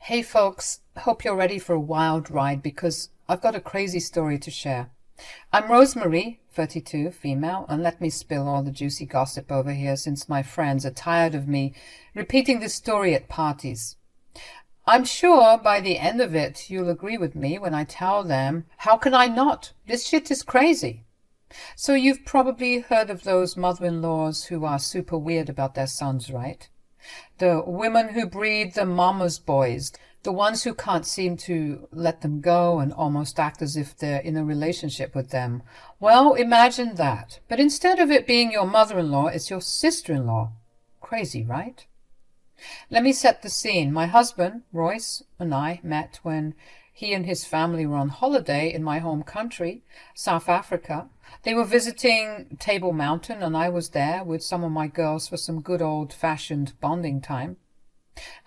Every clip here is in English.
Hey folks, hope you're ready for a wild ride because I've got a crazy story to share. I'm Rosemary, 32, female, and let me spill all the juicy gossip over here since my friends are tired of me repeating this story at parties. I'm sure by the end of it you'll agree with me when I tell them, how can I not? This shit is crazy. So you've probably heard of those mother-in-laws who are super weird about their sons, right? The women who breed the mama's boys, the ones who can't seem to let them go and almost act as if they're in a relationship with them. Well, imagine that. But instead of it being your mother-in-law, it's your sister-in-law. Crazy, right? Let me set the scene. My husband, Royce, and I met when he and his family were on holiday in my home country, South Africa. They were visiting Table Mountain, and I was there with some of my girls for some good old-fashioned bonding time.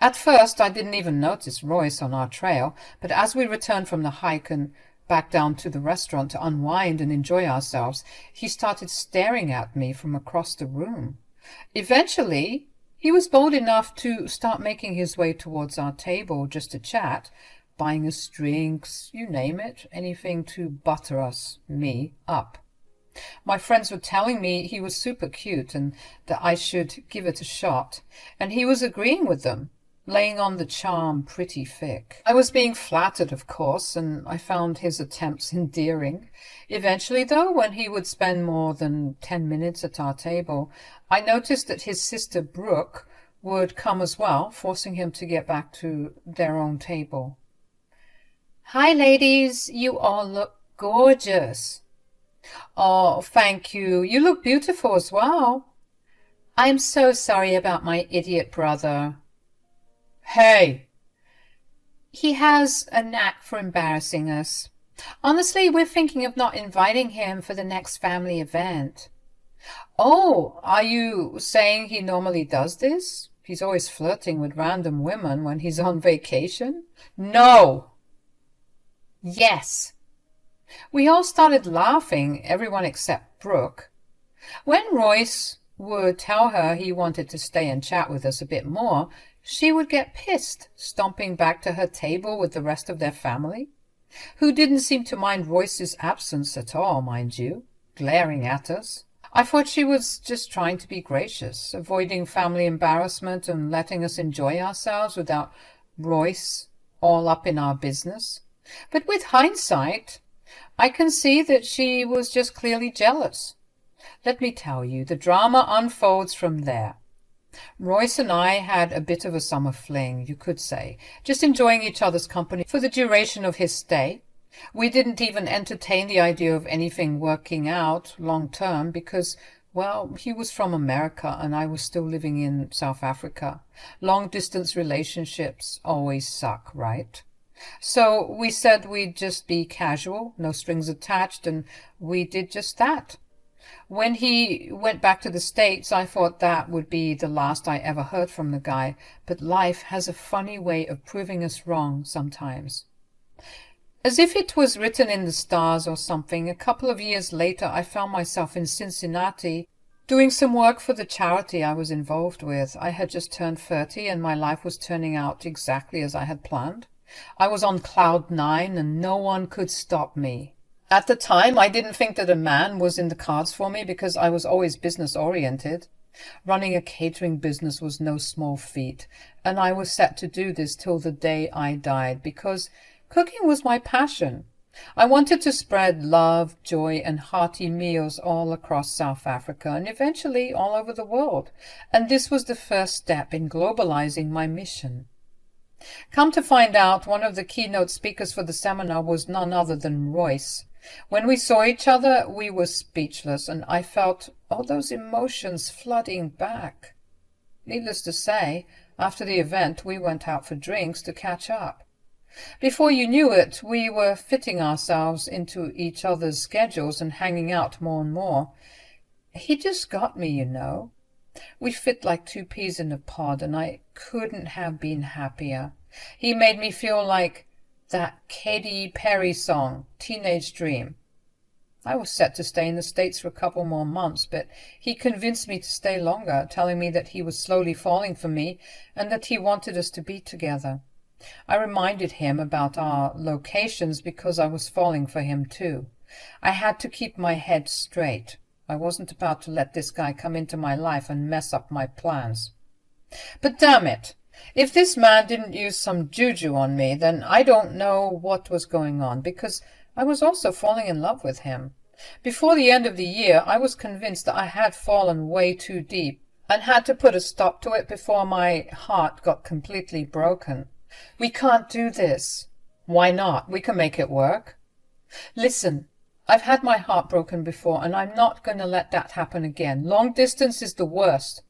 At first, I didn't even notice Royce on our trail, but as we returned from the hike and back down to the restaurant to unwind and enjoy ourselves, he started staring at me from across the room. Eventually, he was bold enough to start making his way towards our table just to chat, buying us drinks, you name it, anything to butter us, me, up. My friends were telling me he was super cute and that I should give it a shot, and he was agreeing with them, laying on the charm pretty thick. I was being flattered, of course, and I found his attempts endearing. Eventually, though, when he would spend more than 10 minutes at our table, I noticed that his sister Brooke would come as well, forcing him to get back to their own table. "Hi, ladies, you all look gorgeous." "Oh, thank you. You look beautiful as well." "I'm so sorry about my idiot brother." "Hey!" "He has a knack for embarrassing us. Honestly, we're thinking of not inviting him for the next family event." "Oh, are you saying he normally does this? He's always flirting with random women when he's on vacation." "No!" "Yes." We all started laughing, everyone except Brooke. When Royce would tell her he wanted to stay and chat with us a bit more, she would get pissed, stomping back to her table with the rest of their family, who didn't seem to mind Royce's absence at all, mind you, glaring at us. I thought she was just trying to be gracious, avoiding family embarrassment and letting us enjoy ourselves without Royce all up in our business. But with hindsight, I can see that she was just clearly jealous. Let me tell you, the drama unfolds from there. Royce and I had a bit of a summer fling, you could say, just enjoying each other's company for the duration of his stay. We didn't even entertain the idea of anything working out long term because, well, he was from America and I was still living in South Africa. Long-distance relationships always suck, right? So we said we'd just be casual, no strings attached, and we did just that. When he went back to the States, I thought that would be the last I ever heard from the guy, but life has a funny way of proving us wrong sometimes. As if it was written in the stars or something, a couple of years later I found myself in Cincinnati doing some work for the charity I was involved with. I had just turned 30 and my life was turning out exactly as I had planned. I was on cloud 9 and no one could stop me. At the time, I didn't think that a man was in the cards for me because I was always business-oriented. Running a catering business was no small feat, and I was set to do this till the day I died because cooking was my passion. I wanted to spread love, joy, and hearty meals all across South Africa and eventually all over the world, and this was the first step in globalizing my mission. Come to find out, one of the keynote speakers for the seminar was none other than Royce. When we saw each other, we were speechless, and I felt all those emotions flooding back. Needless to say, after the event, we went out for drinks to catch up. Before you knew it, we were fitting ourselves into each other's schedules and hanging out more and more. He just got me, you know. We fit like two peas in a pod, and I couldn't have been happier. He made me feel like that Katy Perry song, Teenage Dream. I was set to stay in the States for a couple more months, but he convinced me to stay longer, telling me that he was slowly falling for me and that he wanted us to be together. I reminded him about our locations because I was falling for him too. I had to keep my head straight. I wasn't about to let this guy come into my life and mess up my plans. But damn it! If this man didn't use some juju on me, then I don't know what was going on, because I was also falling in love with him. Before the end of the year, I was convinced that I had fallen way too deep and had to put a stop to it before my heart got completely broken. We can't do this. Why not? We can make it work. Listen, I've had my heart broken before, and I'm not going to let that happen again. Long distance is the worst.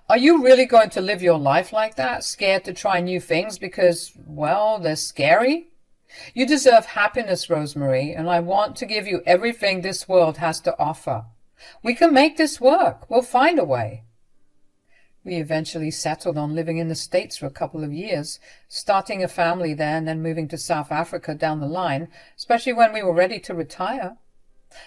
Are you really going to live your life like that, scared to try new things because, well, they're scary? You deserve happiness, Rosemary, and I want to give you everything this world has to offer. We can make this work. We'll find a way. We eventually settled on living in the States for a couple of years, starting a family there and then moving to South Africa down the line, especially when we were ready to retire.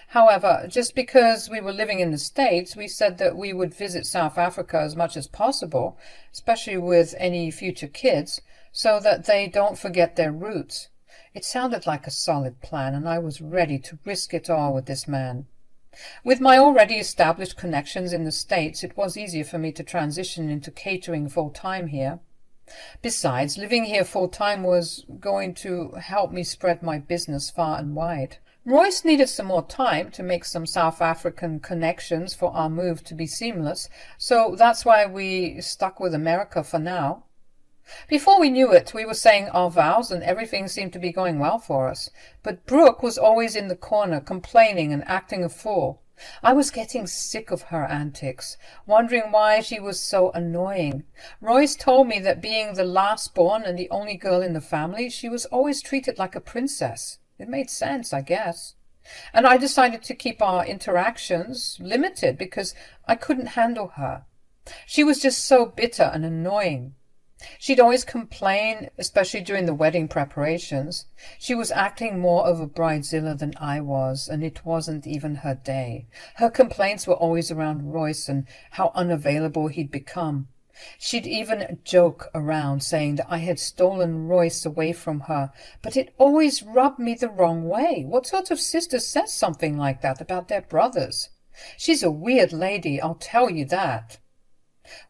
However, just because we were living in the States, we said that we would visit South Africa as much as possible, especially with any future kids, so that they don't forget their roots. It sounded like a solid plan, and I was ready to risk it all with this man. With my already established connections in the States, it was easier for me to transition into catering full-time here. Besides, living here full-time was going to help me spread my business far and wide. Royce needed some more time to make some South African connections for our move to be seamless, so that's why we stuck with America for now. Before we knew it, we were saying our vows and everything seemed to be going well for us. But Brooke was always in the corner, complaining and acting a fool. I was getting sick of her antics, wondering why she was so annoying. Royce told me that being the last born and the only girl in the family, she was always treated like a princess. It made sense, I guess. And I decided to keep our interactions limited because I couldn't handle her. She was just so bitter and annoying. She'd always complain, especially during the wedding preparations. She was acting more of a bridezilla than I was, and it wasn't even her day. Her complaints were always around Royce and how unavailable he'd become. She'd even joke around, saying that I had stolen Royce away from her, but it always rubbed me the wrong way. What sort of sister says something like that about their brothers? She's a weird lady, I'll tell you that.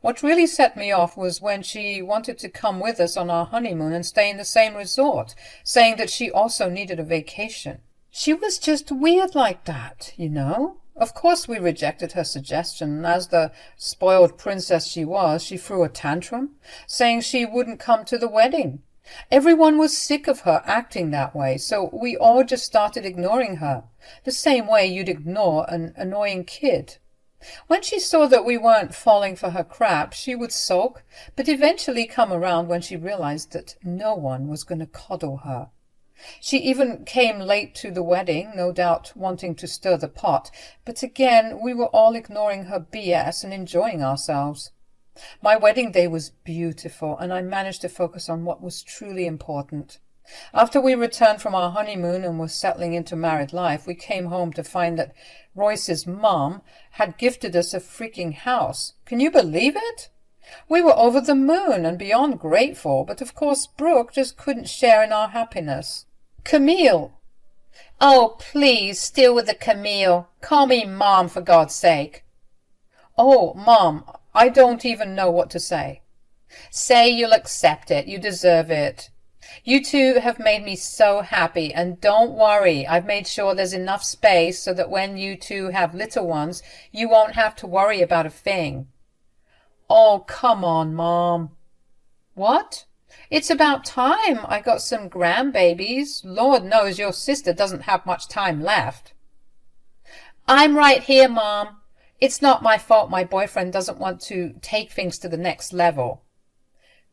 What really set me off was when she wanted to come with us on our honeymoon and stay in the same resort, saying that she also needed a vacation. She was just weird like that, you know. Of course we rejected her suggestion, and as the spoiled princess she was, she threw a tantrum, saying she wouldn't come to the wedding. Everyone was sick of her acting that way, so we all just started ignoring her, the same way you'd ignore an annoying kid. When she saw that we weren't falling for her crap, she would sulk, but eventually come around when she realized that no one was going to coddle her. She even came late to the wedding, no doubt wanting to stir the pot, but again we were all ignoring her BS and enjoying ourselves. My wedding day was beautiful, and I managed to focus on what was truly important. After we returned from our honeymoon and were settling into married life, we came home to find that Royce's mom had gifted us a freaking house. Can you believe it? We were over the moon and beyond grateful, but of course Brooke just couldn't share in our happiness. Camille! Oh, please, still with the Camille. Call me Mom, for God's sake. Oh, Mom, I don't even know what to say. Say you'll accept it. You deserve it. You two have made me so happy, and don't worry, I've made sure there's enough space so that when you two have little ones, you won't have to worry about a thing. Oh, come on, Mom. What? It's about time. I got some grandbabies. Lord knows your sister doesn't have much time left. I'm right here, Mom. It's not my fault my boyfriend doesn't want to take things to the next level.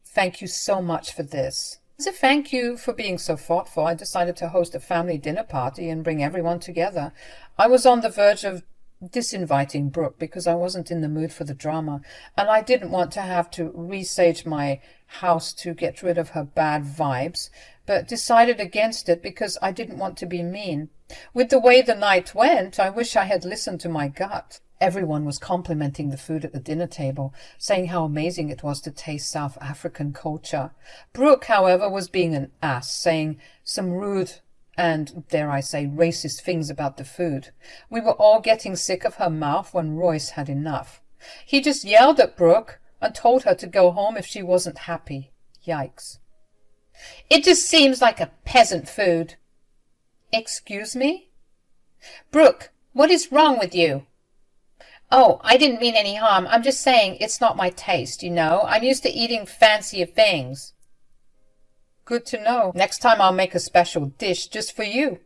Thank you so much for this. As a thank you for being so thoughtful, I decided to host a family dinner party and bring everyone together. I was on the verge of disinviting Brooke because I wasn't in the mood for the drama, and I didn't want to have to resage my house to get rid of her bad vibes, but decided against it because I didn't want to be mean. With the way the night went, I wish I had listened to my gut. Everyone was complimenting the food at the dinner table, saying how amazing it was to taste South African culture. Brooke, however, was being an ass, saying some rude and, dare I say, racist things about the food. We were all getting sick of her mouth when Royce had enough. He just yelled at Brooke and told her to go home if she wasn't happy. Yikes. It just seems like a peasant food. Excuse me? Brooke, what is wrong with you? Oh, I didn't mean any harm. I'm just saying it's not my taste, you know. I'm used to eating fancier things. Good to know. Next time I'll make a special dish just for you.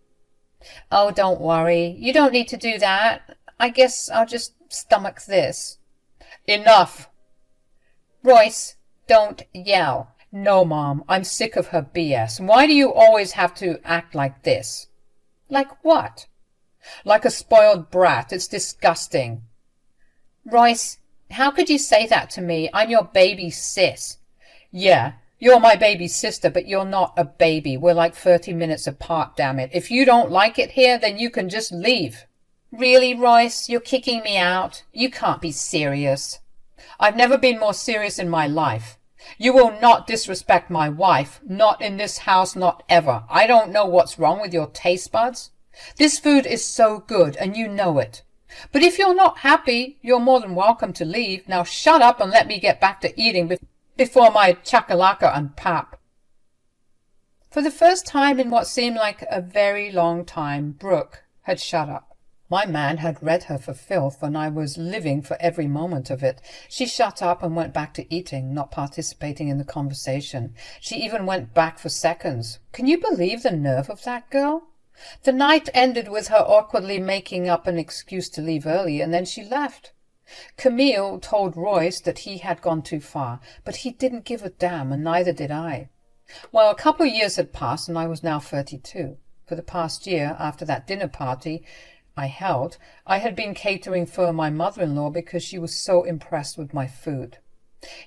Oh, don't worry. You don't need to do that. I guess I'll just stomach this. Enough. Royce, don't yell. No, Mom, I'm sick of her BS. Why do you always have to act like this? Like what? Like a spoiled brat. It's disgusting. Royce, how could you say that to me? I'm your baby sis. Yeah, you're my baby sister, but you're not a baby. We're like 30 minutes apart, damn it. If you don't like it here, then you can just leave. Really, Royce? You're kicking me out? You can't be serious. I've never been more serious in my life. You will not disrespect my wife. Not in this house, not ever. I don't know what's wrong with your taste buds. This food is so good, and you know it. But if you're not happy, you're more than welcome to leave. Now shut up and let me get back to eating before my chakalaka and pap. For the first time in what seemed like a very long time, Brooke had shut up. My man had read her for filth, and I was living for every moment of it. She shut up and went back to eating, not participating in the conversation. She even went back for seconds. Can you believe the nerve of that girl? The night ended with her awkwardly making up an excuse to leave early, and then she left. Camille told Royce that he had gone too far, but he didn't give a damn, and neither did I. Well, a couple of years had passed, and I was now 32. For the past year, after that dinner party I held, I had been catering for my mother-in-law because she was so impressed with my food.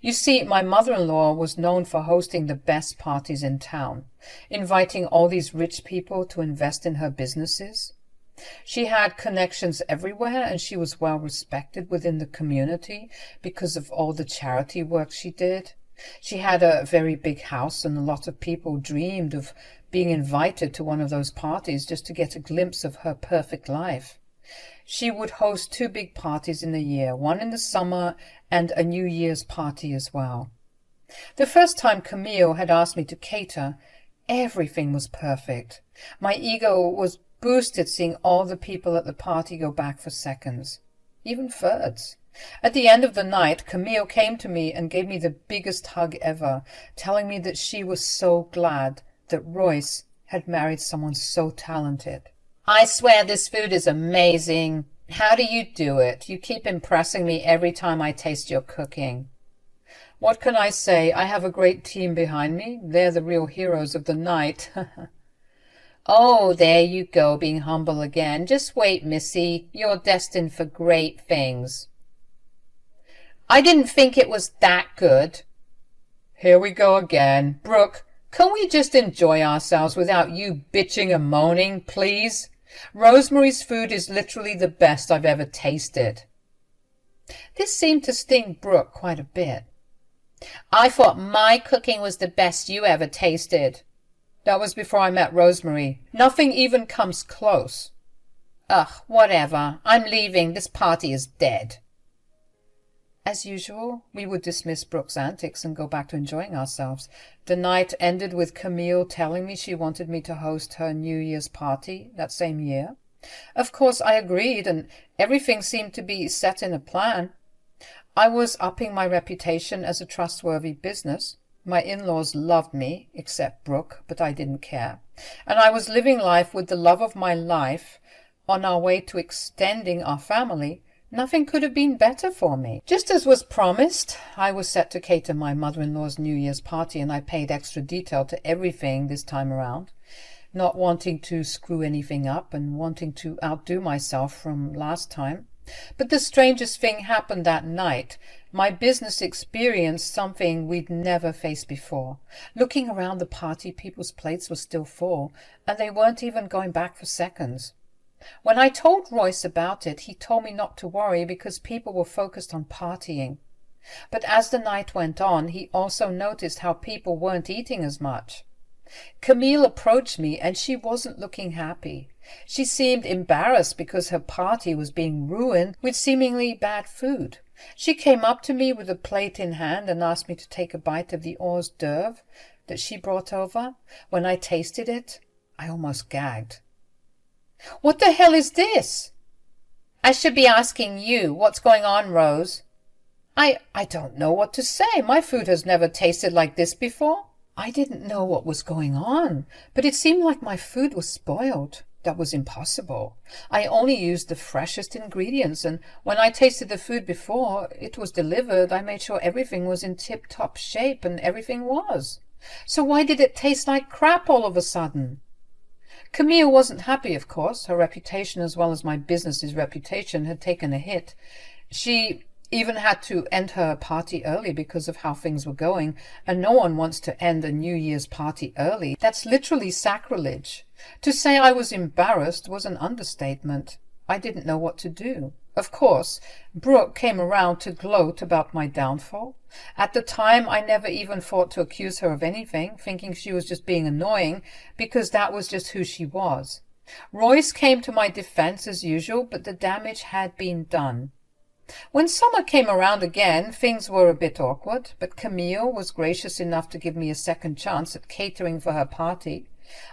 You see, my mother-in-law was known for hosting the best parties in town, inviting all these rich people to invest in her businesses. She had connections everywhere, and she was well respected within the community because of all the charity work she did. She had a very big house, and a lot of people dreamed of being invited to one of those parties just to get a glimpse of her perfect life. She would host 2 big parties in a year, one in the summer and a New Year's party as well. The first time Camille had asked me to cater, everything was perfect. My ego was boosted seeing all the people at the party go back for seconds, even thirds. At the end of the night, Camille came to me and gave me the biggest hug ever, telling me that she was so glad that Royce had married someone so talented. I swear this food is amazing. How do you do it? You keep impressing me every time I taste your cooking. What can I say? I have a great team behind me. They're the real heroes of the night. Oh, there you go, being humble again. Just wait, Missy. You're destined for great things. I didn't think it was that good. Here we go again. Brooke, can we just enjoy ourselves without you bitching and moaning, please? Rosemary's food is literally the best I've ever tasted. This seemed to sting Brooke quite a bit. I thought my cooking was the best you ever tasted. That was before I met Rosemary. Nothing even comes close. Ugh, whatever. I'm leaving. This party is dead. As usual, we would dismiss Brooke's antics and go back to enjoying ourselves. The night ended with Camille telling me she wanted me to host her New Year's party that same year. Of course, I agreed, and everything seemed to be set in a plan. I was upping my reputation as a trustworthy business. My in-laws loved me, except Brooke, but I didn't care. And I was living life with the love of my life on our way to extending our family. Nothing could have been better for me. Just as was promised, I was set to cater my mother-in-law's New Year's party, and I paid extra detail to everything this time around, not wanting to screw anything up and wanting to outdo myself from last time. But the strangest thing happened that night. My business experienced something we'd never faced before. Looking around the party, people's plates were still full, and they weren't even going back for seconds. When I told Royce about it, he told me not to worry because people were focused on partying. But as the night went on, he also noticed how people weren't eating as much. Camille approached me and she wasn't looking happy. She seemed embarrassed because her party was being ruined with seemingly bad food. She came up to me with a plate in hand and asked me to take a bite of the hors d'oeuvre that she brought over. When I tasted it, I almost gagged. "What the hell is this?" "I should be asking you. What's going on, Rose?" I don't know what to say. My food has never tasted like this before." I didn't know what was going on, but it seemed like my food was spoiled. That was impossible. I only used the freshest ingredients, and when I tasted the food before it was delivered, I made sure everything was in tip-top shape, and everything was. So why did it taste like crap all of a sudden? Camille wasn't happy, of course. Her reputation, as well as my business's reputation, had taken a hit. She even had to end her party early because of how things were going, and no one wants to end a New Year's party early. That's literally sacrilege. To say I was embarrassed was an understatement. I didn't know what to do. Of course, Brooke came around to gloat about my downfall. At the time, I never even thought to accuse her of anything, thinking she was just being annoying, because that was just who she was. Royce came to my defense as usual, but the damage had been done. When summer came around again, things were a bit awkward, but Camille was gracious enough to give me a second chance at catering for her party.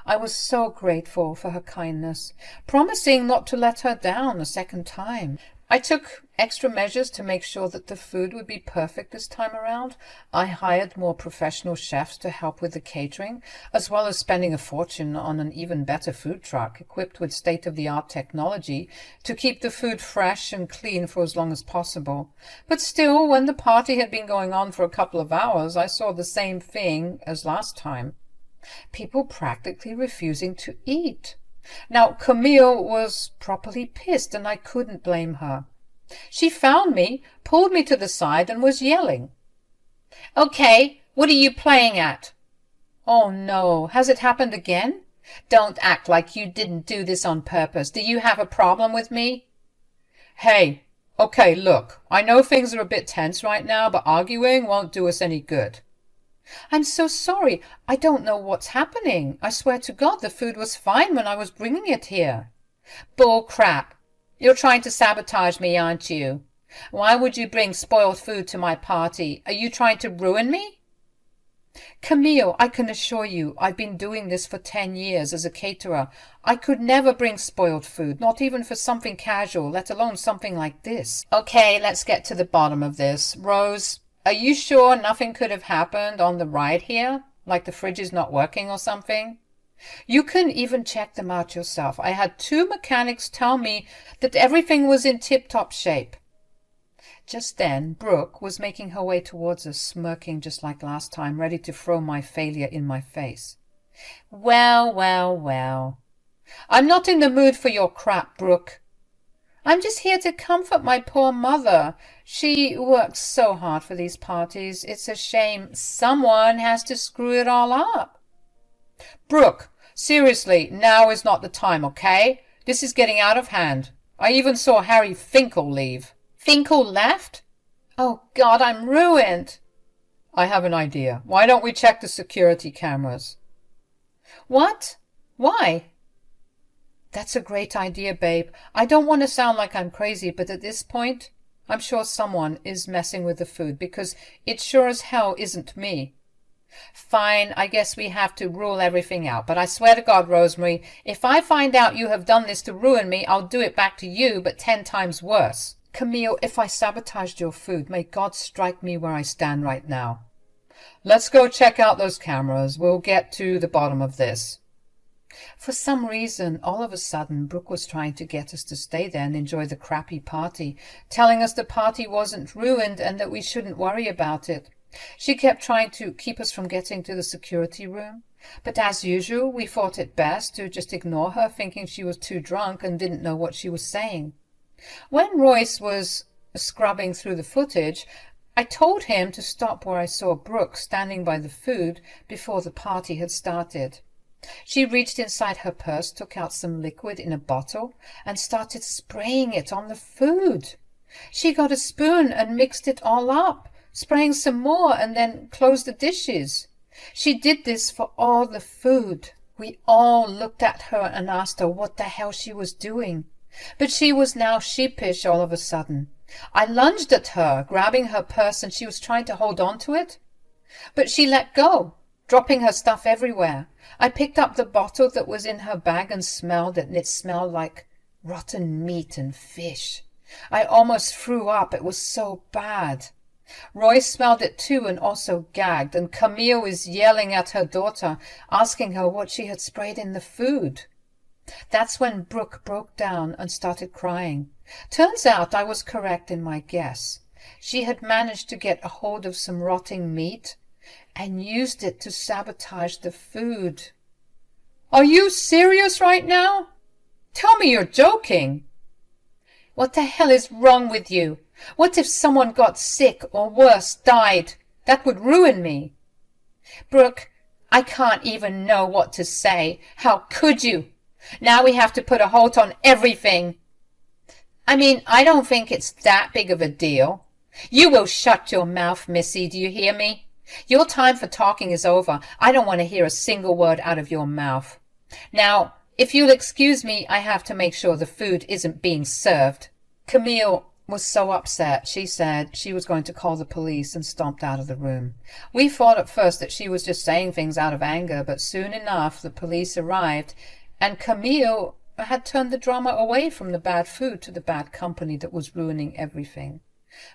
I was so grateful for her kindness, promising not to let her down a second time. I took extra measures to make sure that the food would be perfect this time around. I hired more professional chefs to help with the catering, as well as spending a fortune on an even better food truck equipped with state-of-the-art technology to keep the food fresh and clean for as long as possible. But still, when the party had been going on for a couple of hours, I saw the same thing as last time. People practically refusing to eat. Now, Camille was properly pissed, and I couldn't blame her. She found me, pulled me to the side, and was yelling. "Okay, what are you playing at?" "Oh no, has it happened again?" "Don't act like you didn't do this on purpose. Do you have a problem with me?" "Hey, okay, look, I know things are a bit tense right now, but arguing won't do us any good." "I'm so sorry. I don't know what's happening. I swear to God the food was fine when I was bringing it here." "Bull crap. You're trying to sabotage me, aren't you? Why would you bring spoiled food to my party? Are you trying to ruin me?" "Camille, I can assure you, I've been doing this for 10 years as a caterer. I could never bring spoiled food, not even for something casual, let alone something like this." "Okay, let's get to the bottom of this. Rose, are you sure nothing could have happened on the ride here? Like the fridge is not working or something?" "You can even check them out yourself. I had 2 mechanics tell me that everything was in tip-top shape." Just then, Brooke was making her way towards us, smirking just like last time, ready to throw my failure in my face. Well, well, well. "I'm not in the mood for your crap, Brooke. I'm just here to comfort my poor mother. She works so hard for these parties. It's a shame someone has to screw it all up." "Brooke, seriously, now is not the time, okay? This is getting out of hand. I even saw Harry Finkel leave." "Finkel left? Oh God, I'm ruined." "I have an idea. Why don't we check the security cameras?" "What? Why?" "That's a great idea, babe. I don't want to sound like I'm crazy, but at this point, I'm sure someone is messing with the food, because it sure as hell isn't me." "Fine, I guess we have to rule everything out. But I swear to God, Rosemary, if I find out you have done this to ruin me, I'll do it back to you, but 10 times worse." "Camille, if I sabotaged your food, may God strike me where I stand right now." "Let's go check out those cameras. We'll get to the bottom of this." For some reason, all of a sudden, Brooke was trying to get us to stay there and enjoy the crappy party, telling us the party wasn't ruined and that we shouldn't worry about it. She kept trying to keep us from getting to the security room, but as usual, we thought it best to just ignore her, thinking she was too drunk and didn't know what she was saying. When Royce was scrubbing through the footage, I told him to stop where I saw Brooke standing by the food before the party had started. She reached inside her purse, took out some liquid in a bottle, and started spraying it on the food. She got a spoon and mixed it all up, spraying some more, and then closed the dishes. She did this for all the food. We all looked at her and asked her what the hell she was doing. But she was now sheepish all of a sudden. I lunged at her, grabbing her purse, and she was trying to hold on to it. But she let go, dropping her stuff everywhere. I picked up the bottle that was in her bag and smelled it, and it smelled like rotten meat and fish. I almost threw up. It was so bad. Roy smelled it too and also gagged, and Camille was yelling at her daughter, asking her what she had sprayed in the food. That's when Brooke broke down and started crying. Turns out I was correct in my guess. She had managed to get a hold of some rotting meat and used it to sabotage the food. Are you serious right now? Tell me you're joking. What the hell is wrong with you? What if someone got sick or worse, died? That would ruin me. Brooke, I can't even know what to say. How could you? Now we have to put a halt on everything. I mean, I don't think it's that big of a deal. You will shut your mouth, Missy, do you hear me? Your time for talking is over. I don't want to hear a single word out of your mouth. Now, if you'll excuse me, I have to make sure the food isn't being served. Camille was so upset, she said she was going to call the police and stomped out of the room. We thought at first that she was just saying things out of anger, but soon enough the police arrived, and Camille had turned the drama away from the bad food to the bad company that was ruining everything.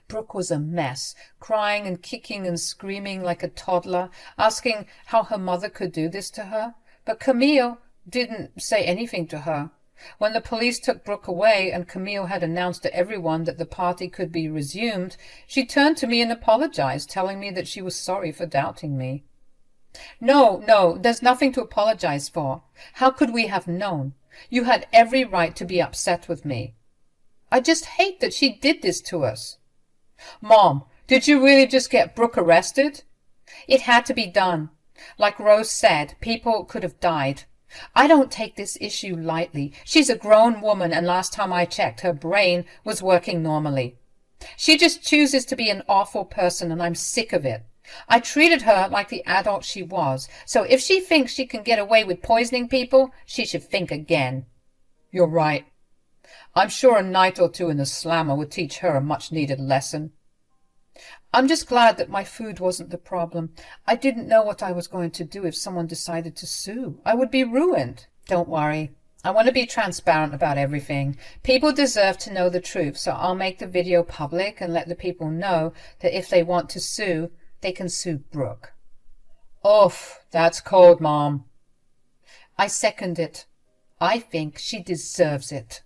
Brooke was a mess, crying and kicking and screaming like a toddler, asking how her mother could do this to her. But Camille didn't say anything to her. When the police took Brooke away and Camille had announced to everyone that the party could be resumed, she turned to me and apologized, telling me that she was sorry for doubting me. No, there's nothing to apologize for. How could we have known? You had every right to be upset with me. I just hate that she did this to us. Mom, did you really just get Brooke arrested? It had to be done. Like Rose said, people could have died. I don't take this issue lightly. She's a grown woman, and last time I checked, her brain was working normally. She just chooses to be an awful person, and I'm sick of it. I treated her like the adult she was, so if she thinks she can get away with poisoning people, she should think again. You're right. I'm sure a night or two in the slammer would teach her a much-needed lesson. I'm just glad that my food wasn't the problem. I didn't know what I was going to do if someone decided to sue. I would be ruined. Don't worry. I want to be transparent about everything. People deserve to know the truth, so I'll make the video public and let the people know that if they want to sue, they can sue Brooke. Oof, that's cold, Mom. I second it. I think she deserves it.